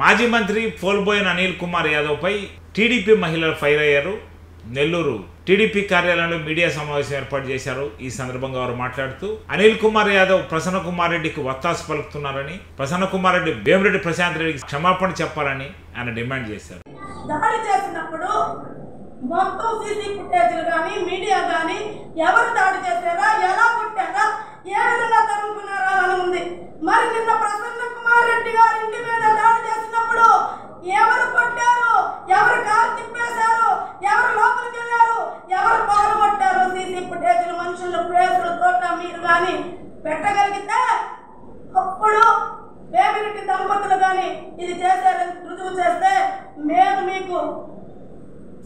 మాజీ మంత్రి పోల్బోయిన అనిల్ కుమార్ యాదవ్ పై టీడీపీ మహిళలు ఫైర్ అయ్యారు. నెల్లూరు టీడీపీ కార్యాలయంలో మీడియా సమావేశం ఏర్పాటు చేశారు. ఈ సందర్భంగా వారు మాట్లాడుతూ అనిల్ కుమార్ యాదవ్ ప్రసన్న కుమార్ రెడ్డికి వత్తాసు పలుకుతున్నారని, ప్రసన్న కుమార్ రెడ్డి వేమిరెడ్డి ప్రశాంత్ రెడ్డికి క్షమాపణ చెప్పాలని ఆయన డిమాండ్ చేశారు. దాడి చేసినప్పుడు మొత్తం సీసీ ఫుటేజ్లు కానీ మీడియా కానీ ఎవరు దాడి చేశారా, ఎలా కొట్టారా, ఏ విధంగా తరుముకున్నారా అని ఉంది. మరి నిన్న ప్రసన్న కుమార్ రెడ్డి గారి ఇంటి మీద దాడి చేసినప్పుడు ఎవరు కొట్టారు, ఎవరు కారు తిప్పేశారు, ఎవరు లోపలికి వెళ్ళారు, ఎవరు పగలు కొట్టారు, సీసీ ఫుటేజ్లు మనుషులు ప్లేసులు తోట మీరు కానీ పెట్టగలిగితే అప్పుడు వేమిరెడ్డి దంపతులు కానీ ఇది చేశారని రుజువు చేస్తే మేము మీకు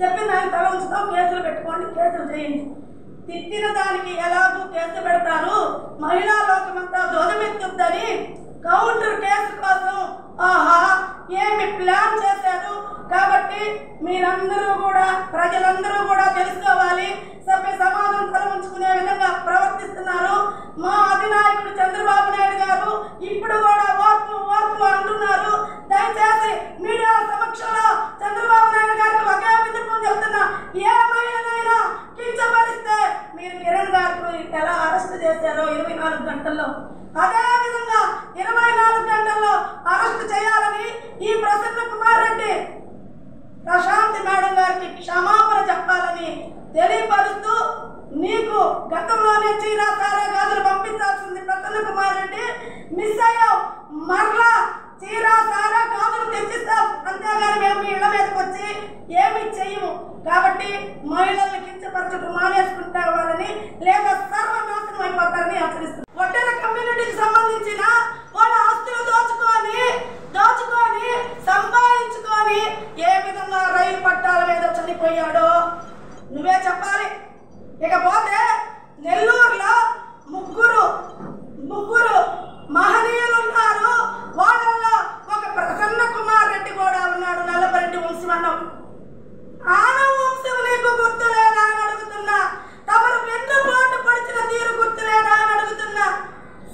చెప్పిన దానికి తల ఉంచుతాం, కేసులు పెట్టుకోండి, కేసులు చేయండి. తిట్టిన దానికి ఎలాగూ కేసు పెడతారు, మహిళా లోకమంతా ధ్వజమెత్తుద్దని కౌంటర్ కేసు కోసం ఏమి ప్లాన్ చేశారు. కాబట్టి మీరందరూ కూడా ప్రజలందరూ కూడా తెలుసుకోవాలి. సభ్య సమాజం తల ఉంచుకునే విధంగా ప్రవర్తిస్తున్నారు. మా అధినాయకుడు చంద్రబాబు నాయుడు గారు ఇప్పుడు కూడా ఓర్పు ఓర్పు అంటున్నారు. దయచేసి మీడియా సమక్షంలో చంద్రబాబు నాయుడు గారికి ఒకే విధంగా చెప్తున్నా, ఏ మహిళనైనా కించపరిస్తే మీరు కిరణ్ గారికి ఎలా అరెస్ట్ చేశారో 24 గంటల్లో అదే విధంగా 24 గంటల్లో అరెస్ట్ చేయాలని ఈ ప్రసన్న కుమార్ రెడ్డి ప్రశాంత్ మేడం గారికి క్షమాపణ చెప్పాలని తెలియపరుస్తూ, నీకు గతంలోనే చీరా సారా గాజులు పంపించాల్సింది ప్రసన్న కుమార్ రెడ్డి, మిస్ అయ్యావు, మరలా చీరా సారా గాజులు తెచ్చిస్తాం, అంతేగాని మేము ఇళ్ల మీదకి వచ్చి ఏమి చెయ్యము. కాబట్టి మహిళల్ని కించపరచడం మానేసుకుంటావాలని లేదా సర్వనాశనం అయిపోతారని హెచ్చరిస్తుంది. ఒడ్డెర కమ్యూనిటీకి సంబంధించిన వాళ్ళ ఆస్తులు దోచుకొని సంపాదించుకొని ఏ విధంగా రైలు పట్టాల మీద చనిపోయాడో నువ్వే చెప్పాలి. ఇకపోతే నెల్లూరులో ముగ్గురు మహనీయులు ఉన్నారు. వాళ్ళల్లో ఒక ప్రసన్న కుమార్ రెడ్డి కూడా ఉన్నాడు. నల్లపరెడ్డి వంశం అన్నాం. ఆనవ వంశం నీకు గుర్తులేదా అని అడుగుతున్నా. తమరు వెన్నుపోటు పొడిచిన తీరు గుర్తులేదా అని అడుగుతున్నా.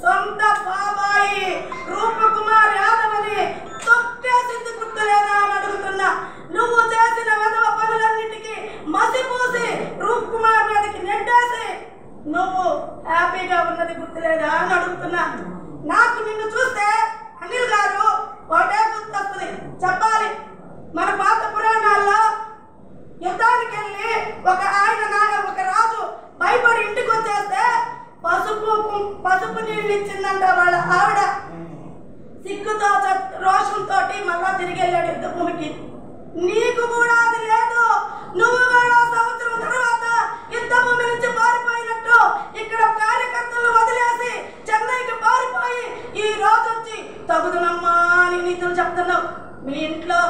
సొంత బాబాయి రూపకుమార్ యాదవ్ అని తొక్కేసింది గుర్తులేదా అని అడుగుతున్నా. నువ్వు చేసిన వెధవ పనులన్నిటికీ మసిపూసి రూపకుమార్ మీదకి నెట్టేసి నువ్వు హ్యాపీగా ఉన్నది గుర్తులేదా అని అడుగుతున్నా. నాకు నిన్ను చూస్తే అనిల్ గారు ఒకటే గుర్తొస్తుంది. చెప్పాలి, మన పాత పురాణాల్లో యుద్ధానికి వెళ్ళి ఒక రాజు భయపడి ఇంటికి వచ్చేస్తే పసుపు నీళ్ళు ఇచ్చిందంట వాళ్ళ ఆవిడ. సిగ్గుతో రోషంతో మళ్ళా తిరిగి వెళ్ళాడు యుద్ధ భూమికి. నీకు కూడా అది లేదు. నువ్వు కూడా సంవత్సరం తర్వాత యుద్ధ భూమి నుంచి పారిపోయినట్టు ఇక్కడ కార్యకర్తలు వదిలేసి చెన్నైకి పారిపోయి ఈ రోజు వచ్చి తగుదునమ్మా అని నీతులు చెప్తున్నావు. మీ ఇంట్లో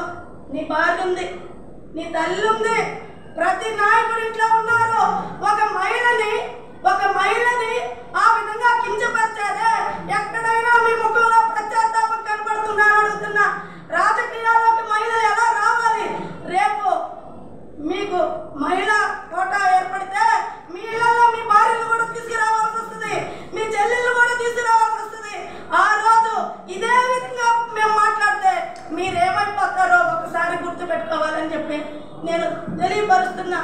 నీ భార్య ఉంది, నీ తల్లి ఉంది, ప్రతి నాయకుడి ఇంట్లో ఉన్నారు. ఒక మహిళని ఆ విధంగా కించపరిచారే. ఎక్కడైనా మీ ముఖంలో పశ్చాత్తాపం కనబడుతున్నా అడుగుతున్నా. రాజకీయాల్లోకి మహిళలు ఎలా రావాలి? రేపు మీకు మహిళా కోటా ఏర్పడితే మీ ఇళ్లలో మీ భార్యలు కూడా తీసుకురావాల్సి వస్తుంది, మీ చెల్లెళ్ళు కూడా తీసుకురావాల్సి వస్తుంది. ఆ రోజు ఇదే విధంగా మేము మాట్లాడితే మీరేమైపోతారో ఒకసారి గుర్తు పెట్టుకోవాలని చెప్పి నేను తెలియపరుస్తున్నా.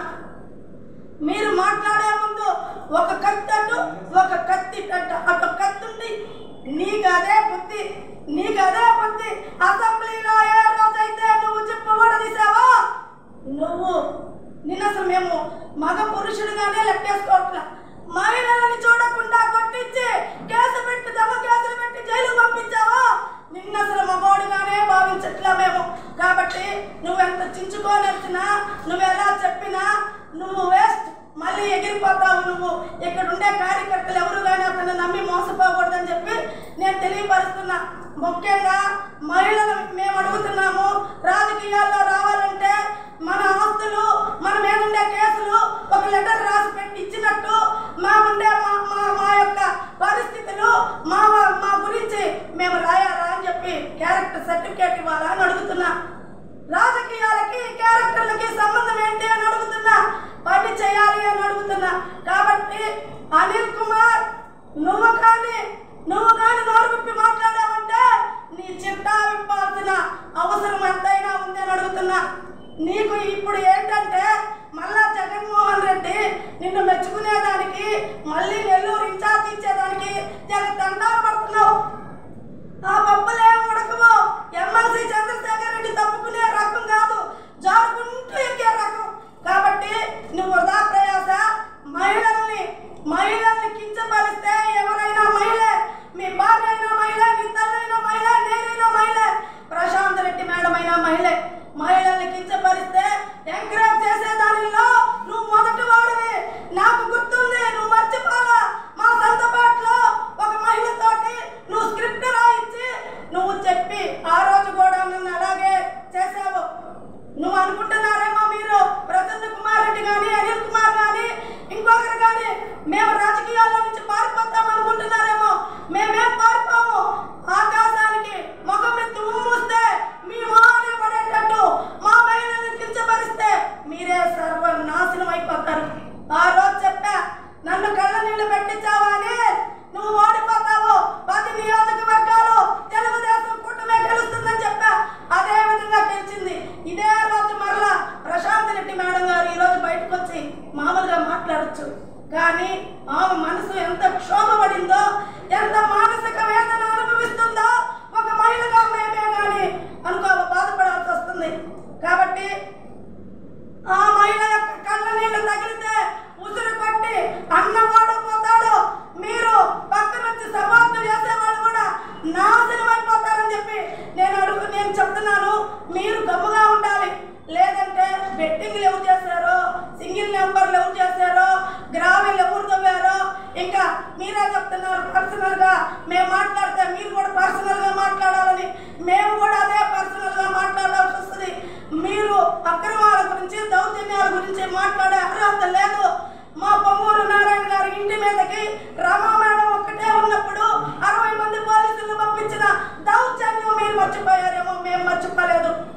మీరు మాట్లాడే ముందు ఒక కత్తి అటు ఒక కత్తి అటు కత్తి నీకు అదే బుద్ధి. అసెంబ్లీలో ఏ రోజైతే నువ్వు చెప్పబడదీసావో నిన్న అసలు మేము మగ పురుషుడుగానే లెక్కేసుకోవట్లా. మహిళలని చూడకుండా కొట్టించి కేసులు పెట్టి జైలు పంపించావో నిన్న అసలు మగోడుగానే భావించట్లా మేము. కాబట్టి నువ్వెంత చించుకోనొచ్చినా, నువ్వు ఎలా చెప్పినా నువ్వు వేస్ట్, మళ్ళీ ఎగిరిపోతావు. నువ్వు ఇక్కడ ఉండే కార్యకర్తలు ఎవరు కానీ అతను నమ్మి మోసపోకూడదని చెప్పి నేను తెలియపరుస్తున్నా. ముఖ్యంగా మహిళలు మేము అడుగుతున్నాము, రాజకీయాల్లో రావాలంటే మన ఆస్తులు, మన మీద ఉండే కేసులు ఒక లెటర్ రాసి పెట్టి ఇచ్చినట్టు మా యొక్క పరిస్థితులు మా గురించి మేము రాయాలా అని చెప్పి క్యారెక్టర్ సర్టిఫికేట్ ఇవ్వాలా అని అడుగుతున్నా. రాజకీయాలకి క్యారెక్టర్లకి సంబంధం ఏంటి అని అడుగుతున్నా. పని చేయాలి అని అడుగుతున్నా. కాబట్టి అనిల్ కుమార్ నువ్వు కానీ నోరు విప్పి మాట్లాడావంటే నీ చిట్టా విప్పాల్సిన అవసరం మహిళల్ని కించపరిస్తే ఎంకరేజ్ చేసే దానిలో నువ్వు మొదటి వాడివి. నాకు గుర్తుంది, నువ్వు మర్చిపోలా. మా సంతపాట్లో ఒక మహిళతోటి నువ్వు స్క్రిప్ట్ రాయించి నువ్వు చెప్పి ఆ రోజు కూడా నన్ను అలాగే చేసావు. నువ్వు అనుకుంటున్నారేమో మీరు ప్రసన్న కుమార్ రెడ్డి కానీ అనిల్ కుమార్ కానీ ఇంకొకరు కానీ మేము రాజకీయాల్లో నుంచి పారిపోతాం అనుకుంటున్నారేమో. మేమేం పారిపోము. ఆకాశానికి ముఖం ఎత్తి ఉమ్మూస్తే మీ మొహాన్ని పడేటట్టు మా మహిళలను కించపరిస్తే మీరే సర్వనాశనం అయిపోతారు. ఆ రోజు చెప్పా, నన్ను కళ్ళ నీళ్లు పెట్టించావా అని. నువ్వు ఓడిపోతావు. 10 నియోజకవర్గాలు తెలుగుదేశం కూటమే గెలుస్తుందని చెప్పా. అదే విధంగా గెలిచింది. ఇదే రోజు మరలా ప్రశాంత్ రెడ్డి మేడం గారు ఈ రోజు బయటకు వచ్చి మామూలుగా మాట్లాడచ్చు. కానీ ఆమె మనసు ఎంత క్షోభపడిందో, ఎంత మానసిక వేదన అనుభవిస్తుందో ఒక మహిళగా మేమే కానీ బాధపడాల్సి వస్తుంది. కాబట్టి ఆ మహిళ యొక్క కళ్ళ నీళ్ళు తగిలితే ఉసురు కొట్టి అన్నవాడు పోతాడు. మీరు పక్క నుంచి సపోర్ట్ చేసేవాళ్ళు కూడా నాశనం అయిపోతారని చెప్పి నేను చెప్తున్నాను. మీరు గమ్ముగా ఉండాలి. లేదంటే బెట్టింగ్లు ఎవరు చేశారో, సింగిల్ నెంబర్లు ఎవరు చేశారో, గ్రామీణ ఎవరు తవ్వారో ఇంకా మీరే చెప్తున్నారు. పర్సనల్ గా మేము మాట్లాడితే మీరు కూడా పర్సనల్ గా మాట్లాడాలని, మేము కూడా అదే పర్సనల్ గా మాట్లాడాల్సి వస్తుంది. మీరు అక్రమాల గురించి, దౌర్జన్యాల గురించి మాట్లాడే అర్హత లేదు.